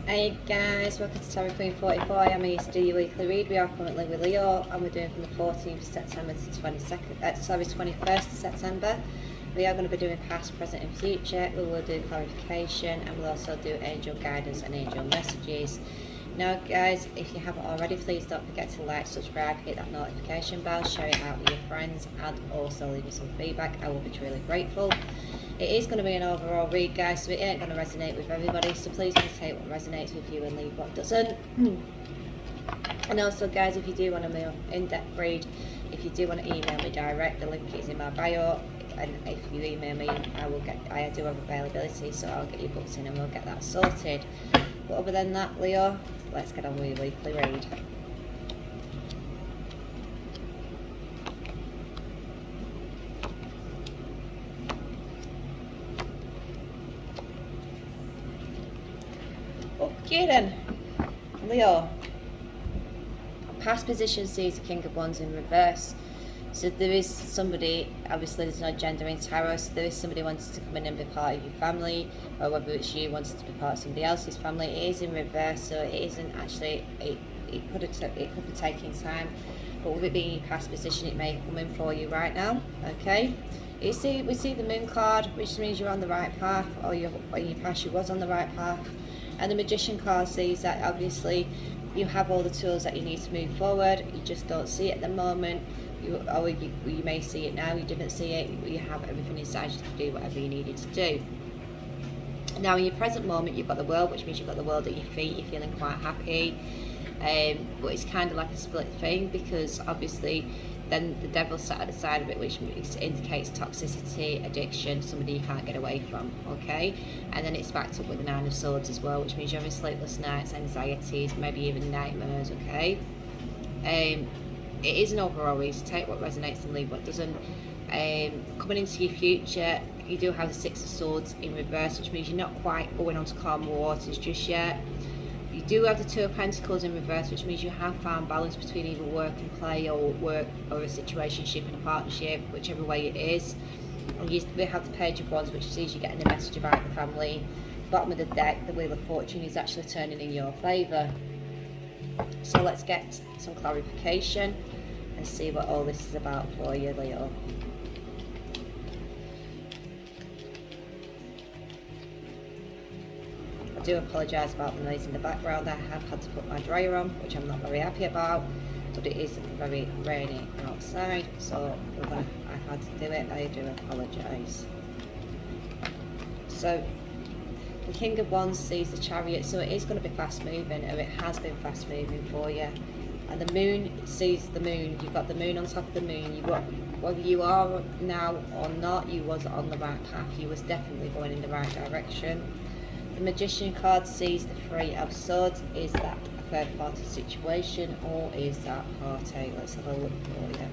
Hey guys, welcome to Tarot Queen 44. I'm here to do your weekly read. We are currently with Leo and we're doing from the 14th of September to 21st of September. We are going to be doing past, present and future. We will do clarification and we'll also do angel guidance and angel messages. Now guys, if you haven't already, please don't forget to like, subscribe, hit that notification bell, share it out with your friends and also leave me some feedback. I will be truly grateful. It is going to be an overall read guys, so it ain't going to resonate with everybody, so please just take what resonates with you and leave what doesn't. And also guys, if you do want a more in-depth read, if you do want to email me direct, the link is in my bio, and if you email me I do have availability, so I'll get you booked in and we'll get that sorted. But other than that, Leo, let's get on with your weekly read. Okay then, Leo. Past position sees the King of Wands in reverse. So there is somebody, obviously there's no gender in tarot, so there is somebody wanting to come in and be part of your family, or whether it's you wanting to be part of somebody else's family. It is in reverse, so it isn't actually, it could be taking time, but with it being your past position, it may come in for you right now, okay? We see the Moon card, which means you're on the right path, or in your past you was on the right path. And the Magician card says that obviously you have all the tools that you need to move forward, you just don't see it at the moment. You may see it now, you didn't see it, you have everything inside you to do whatever you needed to do. Now in your present moment you've got the world, which means you've got the world at your feet, you're feeling quite happy, but it's kind of like a split thing, because obviously then the devil's sat at the side of it, which indicates toxicity, addiction, somebody you can't get away from, okay? And then it's backed up with the Nine of Swords as well, which means you're having sleepless nights, anxieties, maybe even nightmares, okay? It is an overall read, so take what resonates and leave what doesn't. Coming into your future, you do have the Six of Swords in reverse, which means you're not quite going on to calm waters just yet. You do have the Two of Pentacles in reverse, which means you have found balance between either work and play, or work or a situationship and a partnership, whichever way it is. And we have the Page of Wands, which sees you getting a message about the family. Bottom of the deck, the Wheel of Fortune is actually turning in your favour. So let's get some clarification and see what all this is about for you, Leo. I do apologise about the noise in the background. I have had to put my dryer on, which I'm not very happy about, but it is very rainy outside, so I've had to do it. I do apologise. So the King of Wands sees the Chariot, so it is going to be fast moving, or it has been fast moving for you. And the Moon sees the Moon. You've got the Moon on top of the Moon. Whether you are now or not, you was on the right path. You was definitely going in the right direction. The Magician card sees the Three of Swords. Is that a third party situation, or is that heartache? Let's have a look for you.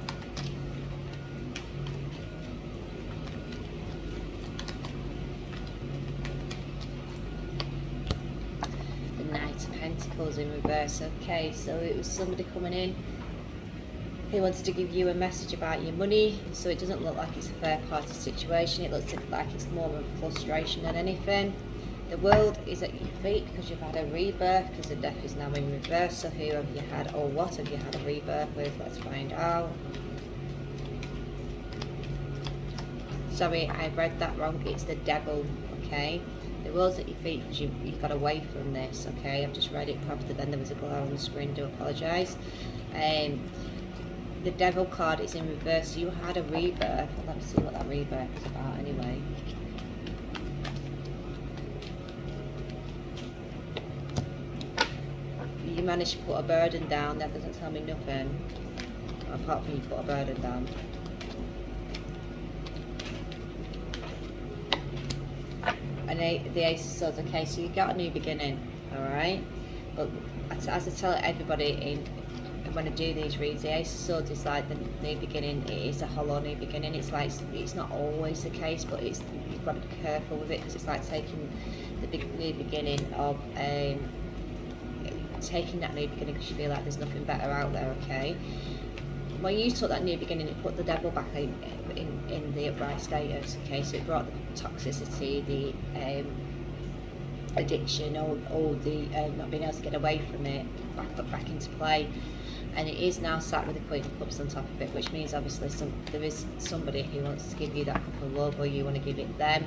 The Knight of Pentacles in reverse. Okay, so it was somebody coming in. He wants to give you a message about your money, so it doesn't look like it's a third party situation. It looks like it's more of a frustration than anything. The World is at your feet because you've had a rebirth, because the Death is now in reverse. So who have you had, or what have you had a rebirth with? Let's find out. Sorry, I read that wrong. It's the Devil, okay? The World's at your feet because you got away from this, okay? I've just read it properly, then there was a glare on the screen, do apologise. The Devil card is in reverse, so you had a rebirth. Let me see what that rebirth is about anyway. You managed to put a burden down. That doesn't tell me nothing, apart from you put a burden down. And the Ace of Swords, okay, so you got a new beginning, alright? But as I tell everybody when I do these reads, the Ace of Swords is like the new beginning. It is a hollow new beginning. It's like, it's not always the case, but you've got to be careful with it, because it's like taking the new beginning of taking that new beginning because you feel like there's nothing better out there, okay? When you took that new beginning, it put the devil back in the upright status, okay? So it brought the toxicity, the addiction or the not being able to get away from it back into play. And it is now sat with the Queen of Cups on top of it, which means obviously there is somebody who wants to give you that cup of love, or you want to give it them.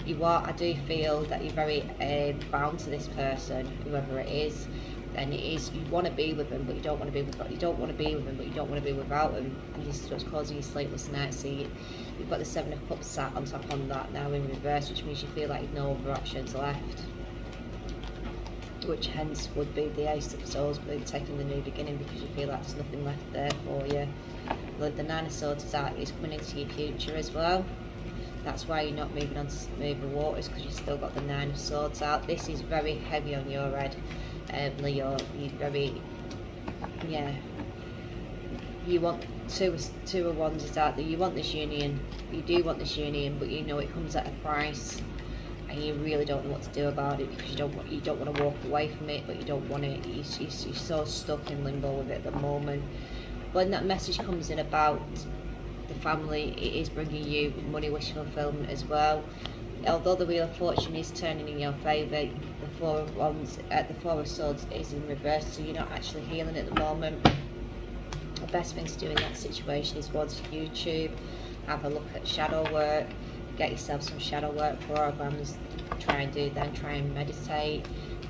I do feel that you're very bound to this person, whoever it is, and it is, you want to be with them, but you don't want to be with them, but you don't want to be without them, and this is what's causing you sleepless nights. So you've got the Seven of Cups sat on top on that now in reverse, which means you feel like you've no other options left, which hence would be the Ace of Swords, but taking the new beginning, because you feel like there's nothing left there for you. The Nine of Swords is out, it's coming into your future as well. That's why you're not moving on to smoother waters, because you've still got the Nine of Swords out. This is very heavy on your head, Leo. You're very, yeah. You want two of Wands is out there. You want this union. You do want this union, but you know it comes at a price, and you really don't know what to do about it, because you don't want to walk away from it, but you don't want it. You're so stuck in limbo with it at the moment. When that message comes in about the family, it is bringing you money wish fulfillment as well. Although the Wheel of Fortune is turning in your favour, the Four of Wands, the Four of Swords is in reverse, so you're not actually healing at the moment. The best thing to do in that situation is go to YouTube, have a look at shadow work, get yourself some shadow work programs, try and meditate,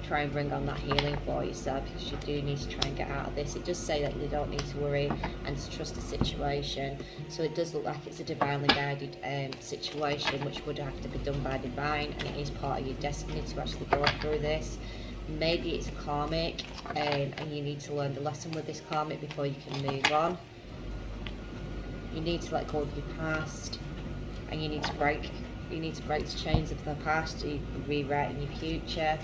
try and bring on that healing for yourself, because you do need to try and get out of this. It does say that you don't need to worry and to trust the situation, so it does look like it's a divinely guided situation, which would have to be done by divine, and it is part of your destiny to actually go through this. Maybe it's a karmic, and you need to learn the lesson with this karmic before you can move on. You need to let go of your past, and you need to break the chains of the past to rewrite in your future.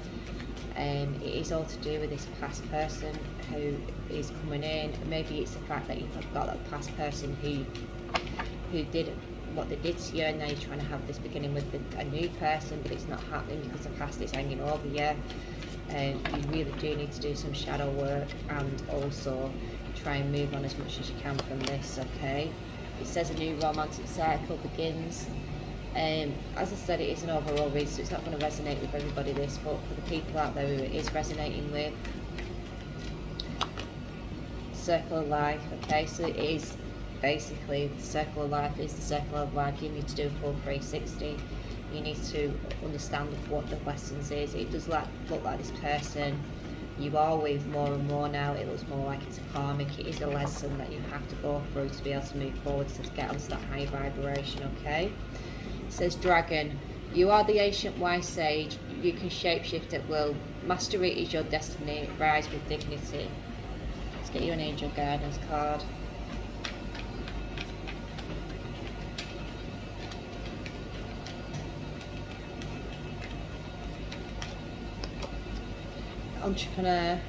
It is all to do with this past person who is coming in. Maybe it's the fact that you've got that past person who did what they did to you, and now you're trying to have this beginning with a new person, but it's not happening because the past is hanging over you. You really do need to do some shadow work, and also try and move on as much as you can from this, okay? It says a new romantic cycle begins. As I said, it is an overall read, so it's not going to resonate with everybody this, but for the people out there who it is resonating with, circle of life, okay? So it is basically the circle of life is the circle of life. You need to do a full 360. You need to understand what the lessons is. It does look like this person you are with more and more now. It looks more like it's a karmic. It is a lesson that you have to go through to be able to move forward, to get onto that high vibration, okay? It says dragon, you are the ancient wise sage. You can shapeshift at will. Mastery is your destiny. Rise with dignity. Let's get you an angel guidance card. Entrepreneur.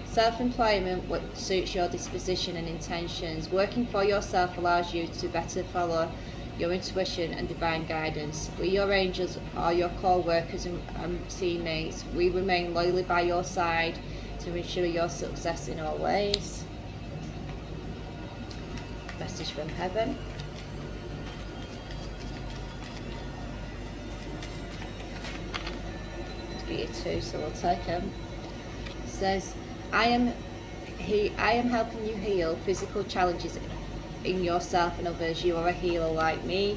Self-employment, what suits your disposition and intentions. Working for yourself allows you to better follow your intuition and divine guidance. We, your angels, are your co-workers and teammates. We remain loyally by your side to ensure your success in all ways. Message from heaven. Let's get you two, so we'll take them. It says, I am helping you heal physical challenges in yourself and others. You are a healer like me,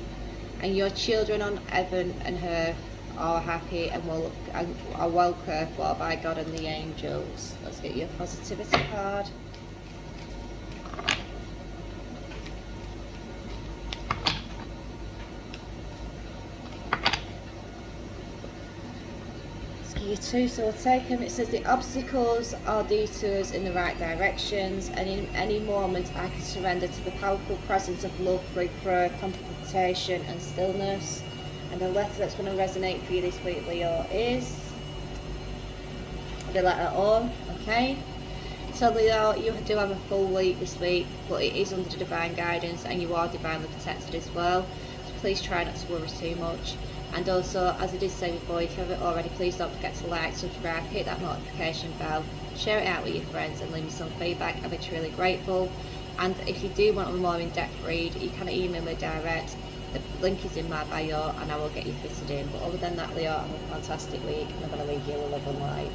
and your children on heaven and earth are happy and are well cared for by God and the angels. Let's get you a positivity card. You two, so we'll take them. It says the obstacles are detours in the right directions, and in any moment I can surrender to the powerful presence of love, free prayer, contemplation and stillness. And the letter that's going to resonate for you this week, Leo, is the letter O, okay? So Leo, you do have a full week this week, but it is under divine guidance and you are divinely protected as well. So please try not to worry too much. And also, as I did say before, if you haven't already, please don't forget to like, subscribe, hit that notification bell, share it out with your friends and leave me some feedback. I'd be truly grateful. And if you do want a more in-depth read, you can email me direct The link is in my bio and I will get you fitted in. But other than that, Leo, have a fantastic week and I'm going to leave you with love and light.